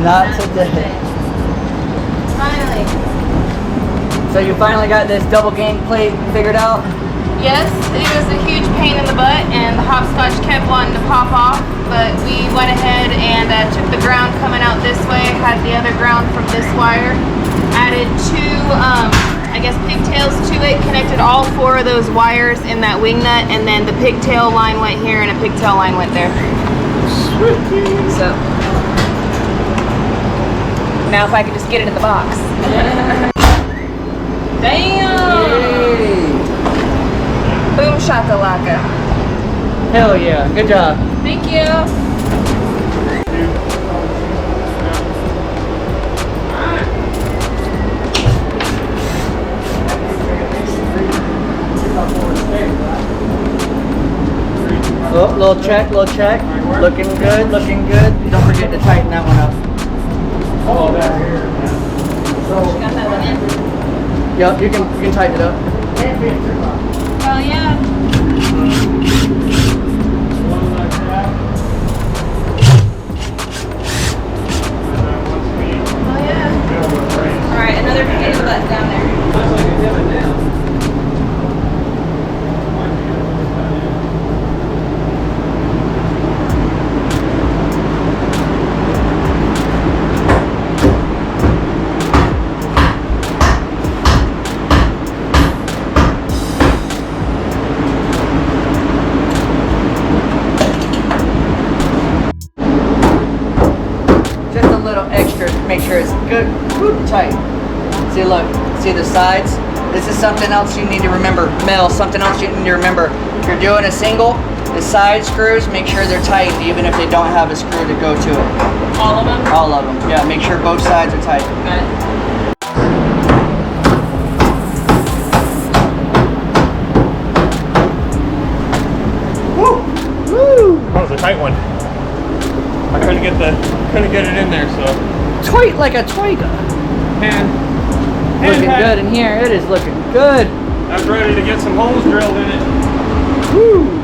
Not today. Finally. So you finally got this double gang plate figured out? Yes, it was a huge pain in the butt, and the hopscotch kept wanting to pop off, but we went ahead and took the ground coming out this way, had the other ground from this wire, added two, I guess pigtails to it, connected all 4 of those wires in that wing nut, and then the pigtail line went here and a pigtail line went there. So, now if I could just get it in the box. Damn! Yay. Boom shakalaka. Hell yeah, good job. Thank you. Oh, little check. Looking good. Don't forget to tighten that one up. Oh, that here. So, Got that one in? Yep, you can tighten it up. can't be too much. Hell yeah. One like that. Oh yeah. Alright, another pain in the butt down there. Just a little extra to make sure it's good, tight. See, look, see the sides? This is something else you need to remember. Mel, something else you need to remember. If you're doing a single, the side screws, make sure they're tight even if they don't have a screw to go to it. All of them? All of them. Yeah, make sure both sides are tight. Got it. That was a tight one. I couldn't get it in there, so. Tight like a twiga. Looking good in here. It is looking good. I was ready to get some holes drilled in it. Woo!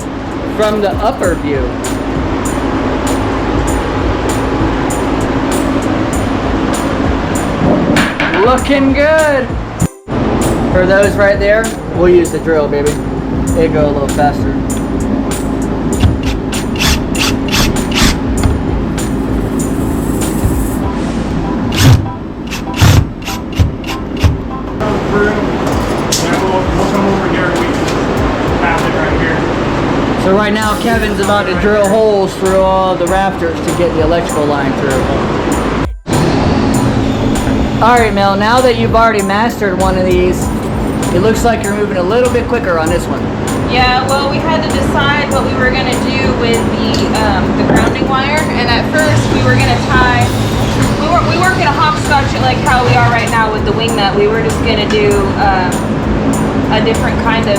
From the upper view. Looking good. For those right there, we'll use the drill, baby. It'll go a little faster. So right now Kevin's about to drill holes through all the rafters to get the electrical line through. Alright Mel, now that you've already mastered one of these, it looks like you're moving a little bit quicker on this one. Yeah, well, we had to decide what we were gonna do with the grounding wire, and at first we were gonna tie. We weren't gonna hopscotch it like how we are right now with the wing nut. We were just gonna do a different kind of.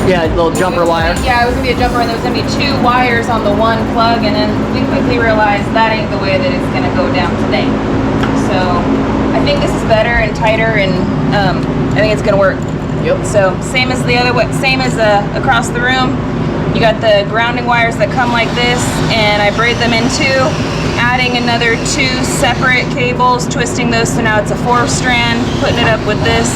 Yeah, a little jumper wire. Yeah, it was gonna be a jumper, and there was gonna be 2 wires on the one plug, and then we quickly realized that ain't the way that it's gonna go down today. So I think this is better and tighter, and I think it's gonna work. Yep. So same as the other way, same as across the room. You got the grounding wires that come like this, and I braid them in 2, adding another 2 separate cables, twisting those so now it's a 4-strand, putting it up with this,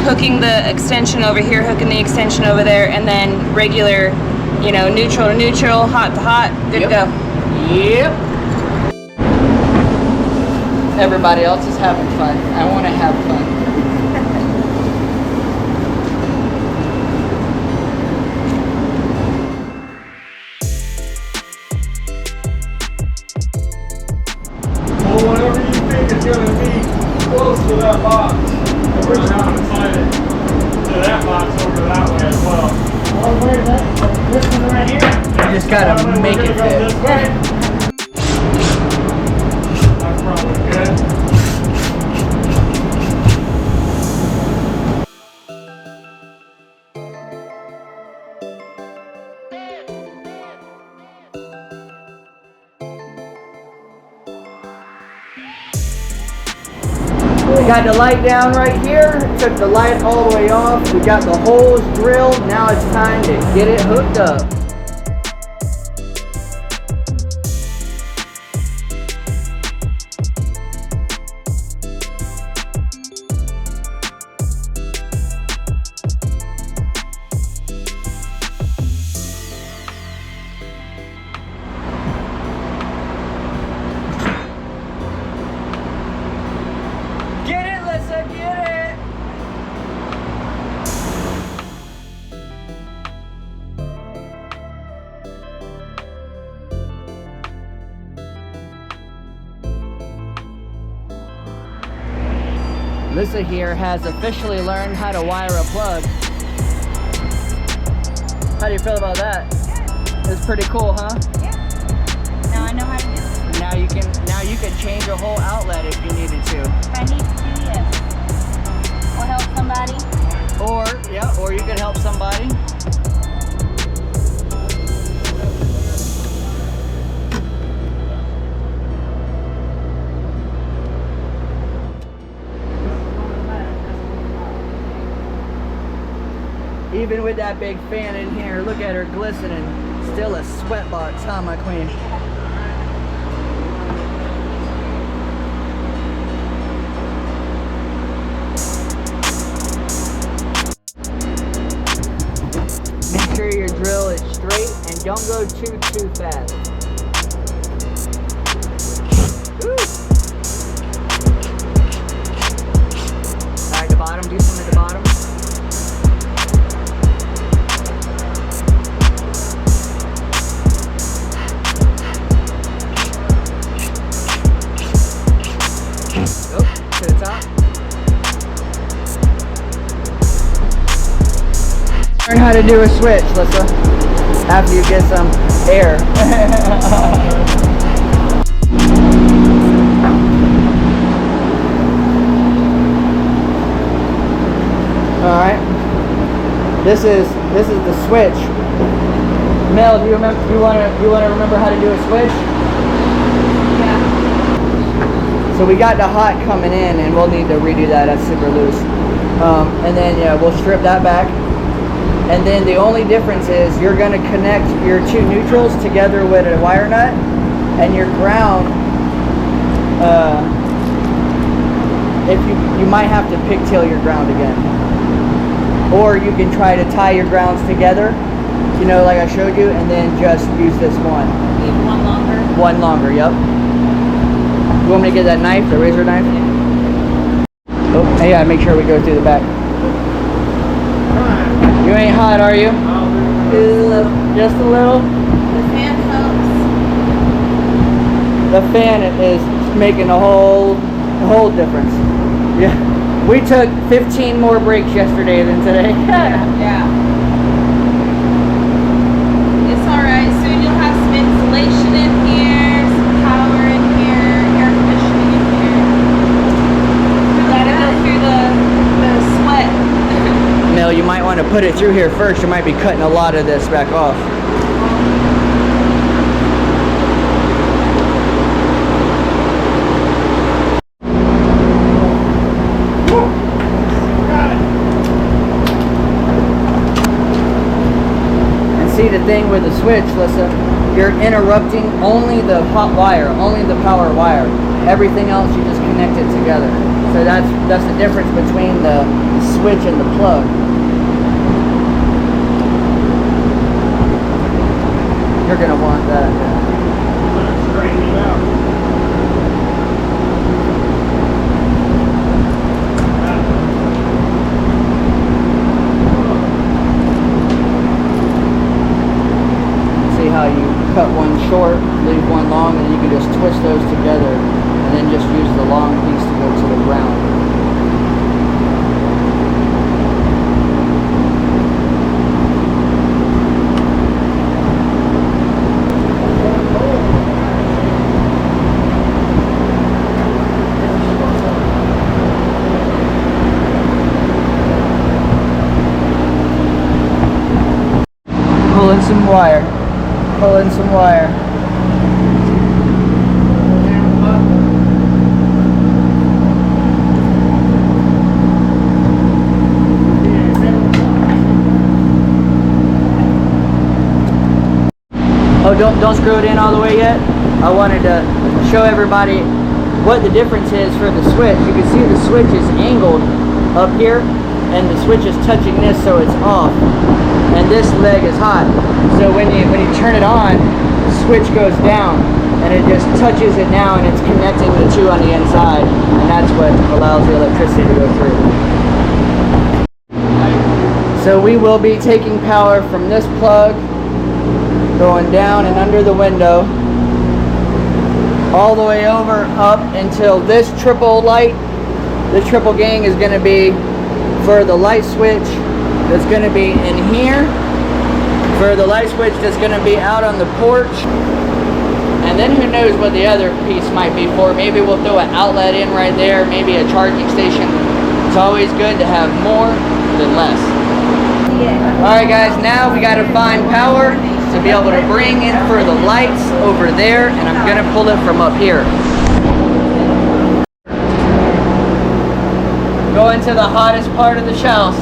hooking the extension over here, hooking the extension over there, and then regular, you know, neutral to neutral, hot to hot, good to go. Yep. Everybody else is having fun. I want to have fun. Well, whatever you think is going to be close to that box, we're just going to slide it to that box over that way as well. Oh, wait a minute. This one right here. You just gotta make it fit. That's probably good. We got the light down right here, took the light all the way off, we got the holes drilled, now it's time to get it hooked up. Lyssa here has officially learned how to wire a plug. How do you feel about that? It's pretty cool, huh? Yeah. Now I know how to do it. Now you can change a whole outlet if you needed to. If I need to, yes. Or help somebody. Or you could help somebody. Even with that big fan in here, look at her glistening. Still a sweatbox, huh, my queen? Make sure your drill is straight and don't go too fast. Woo. Alright, the bottom, do some at the bottom. To the top. Learn how to do a switch, Lyssa, after you get some air. All right. This is the switch. Mel, do you remember? You want to remember how to do a switch? So we got the hot coming in, and we'll need to redo that. That's super loose. And then we'll strip that back. And then the only difference is you're going to connect your two neutrals together with a wire nut, and your ground. If you might have to pigtail your ground again, or you can try to tie your grounds together, like I showed you, and then just use this one. Leave one longer. One longer. Yep. You want me to get that knife, the razor knife? Oh, yeah, make sure we go through the back. You ain't hot, are you? Just a little? The fan helps. The fan is making a whole difference. Yeah. We took 15 more breaks yesterday than today. Yeah. It's alright. Soon you'll have some insulation in here, some power in here, air conditioning in here. We gotta go through the sweat. Mel, you might want to put it through here first. You might be cutting a lot of this back off. See, the thing with the switch, Lyssa, you're interrupting only the hot wire, only the power wire. Everything else you just connect it together. So that's the difference between the switch and the plug. You're gonna want that. Straighten it out. How you cut one short, leave one long, and you can just twist those together and then just use the long piece to go to the ground. Pull in some wire. Pull in some wire. Oh, don't screw it in all the way yet. I wanted to show everybody what the difference is for the switch. You can see the switch is angled up here, and the switch is touching this, so it's off. And this leg is hot. So when you turn it on, the switch goes down, and it just touches it now, and it's connecting the two on the inside, and that's what allows the electricity to go through. So we will be taking power from this plug, going down and under the window, all the way over up until this triple light The triple gang is going to be for the light switch that's going to be in here, for the light switch that's going to be out on the porch, and then who knows what the other piece might be for. Maybe we'll throw an outlet in right there, maybe a charging station. It's always good to have more than less. Alright guys, now we got to find power to be able to bring in for the lights over there, and I'm going to pull it from up here. Go into the hottest part of the shells.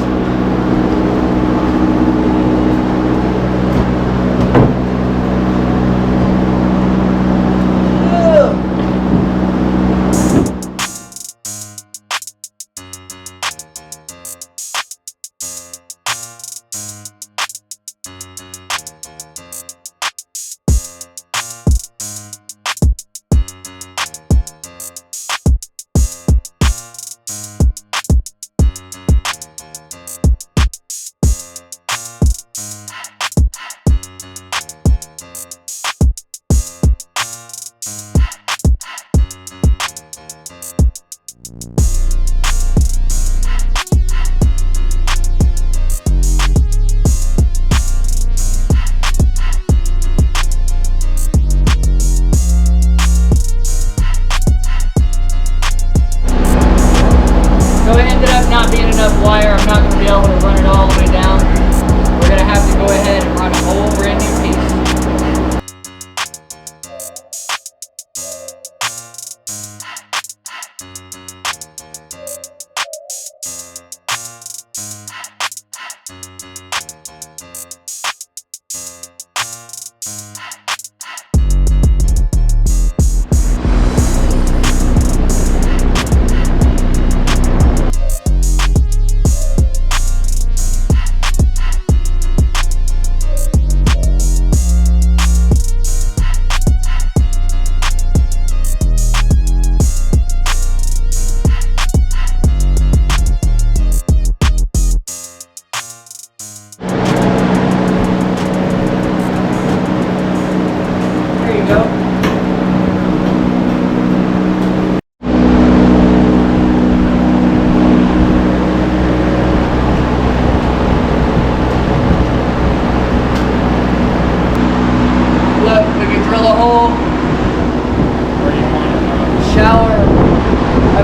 Not being enough wire, I'm not going to be able to run it all the way down. We're going to have to go ahead and run a whole brand new piece.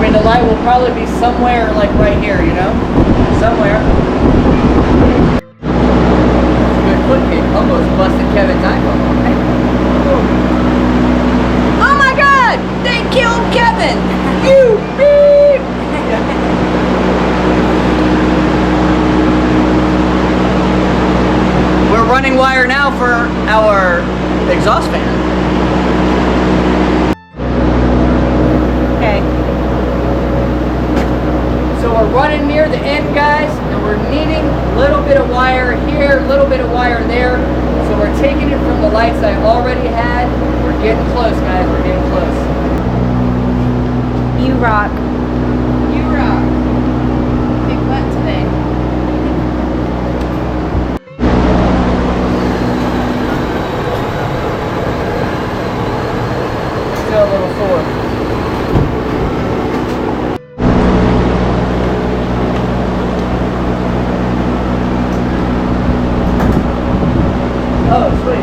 The light will probably be somewhere like right here, you know? Somewhere. Good foot kick. Almost busted Kevin's ankle. Oh my God! They killed Kevin! You beep! We're running wire now for our exhaust fan. So we're running near the end, guys, and we're needing a little bit of wire here, a little bit of wire there. So we're taking it from the lights I already had. We're getting close, guys. We're getting close. You rock. You rock. Big butt today. Still a little sore. Oh, sweet.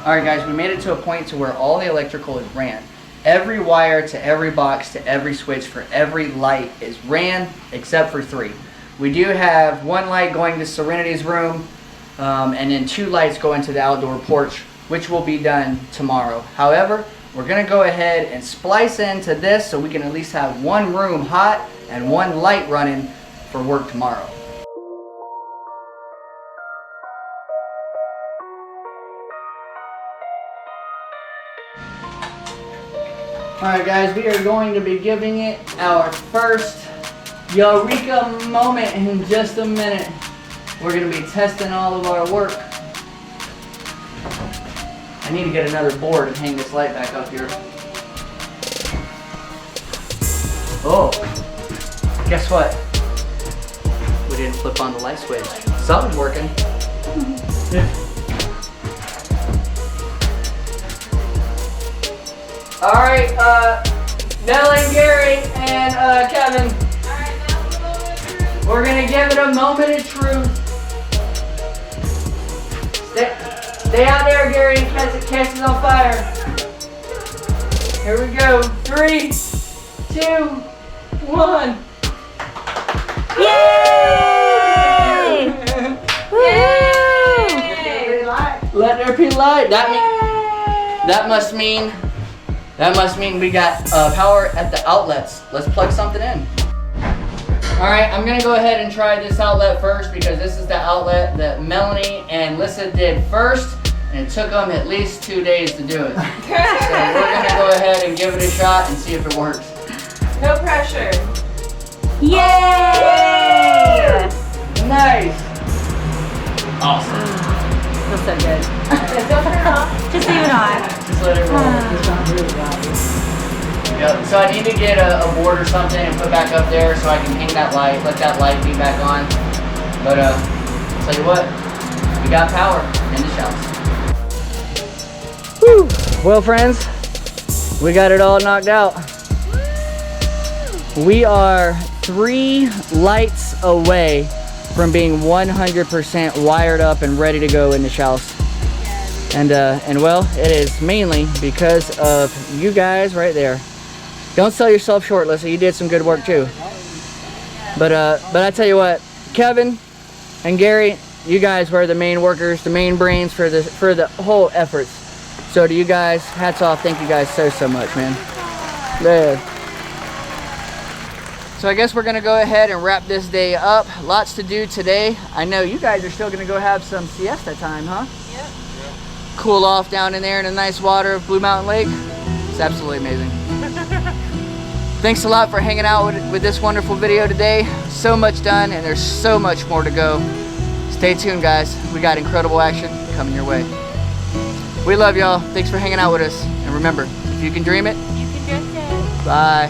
Alright guys, we made it to a point to where all the electrical is ran. Every wire to every box to every switch for every light is ran except for 3. We do have 1 light going to Serenity's room and then 2 lights going to the outdoor porch, which will be done tomorrow. However, we're going to go ahead and splice into this so we can at least have 1 room hot and 1 light running for work tomorrow. Alright guys, we are going to be giving it our first Eureka moment in just a minute. we're gonna be testing all of our work. I need to get another board and hang this light back up here. Oh, guess what? We didn't flip on the light switch. Something's working. All right, Nell and Gary and Kevin. We're gonna give it a moment of truth. Stay out there, Gary, and catch it on fire. Here we go. 3, 2, 1. Yay! Yay! Let there be light. That must mean we got power at the outlets. Let's plug something in. All right, I'm gonna go ahead and try this outlet first because this is the outlet that Melanie and Lyssa did first, and it took them at least 2 days to do it. So we're gonna go ahead and give it a shot and see if it works. No pressure. Yay! Nice. Awesome. Feels so good. Don't turn it off. Just leave it on. Just let it roll. Yep. So I need to get a board or something and put back up there so I can hang that light, let that light be back on. But tell you what, we got power in the house. Woo! Well, friends, we got it all knocked out. We are 3 lights away from being 100% wired up and ready to go in this house. And well, it is mainly because of you guys right there. Don't sell yourself short, Lyssa. You did some good work too. But I tell you what, Kevin and Gary, you guys were the main workers, the main brains for the whole efforts. So to you guys, hats off. Thank you guys so much, man. Yeah. So I guess we're gonna go ahead and wrap this day up. Lots to do today. I know you guys are still gonna go have some siesta time, huh? Yep. Cool off down in there in the nice water of Blue Mountain Lake. It's absolutely amazing. Thanks a lot for hanging out with this wonderful video today. So much done and there's so much more to go. Stay tuned, guys. We got incredible action coming your way. We love y'all. Thanks for hanging out with us. And remember, if you can dream it, You can just say. bye.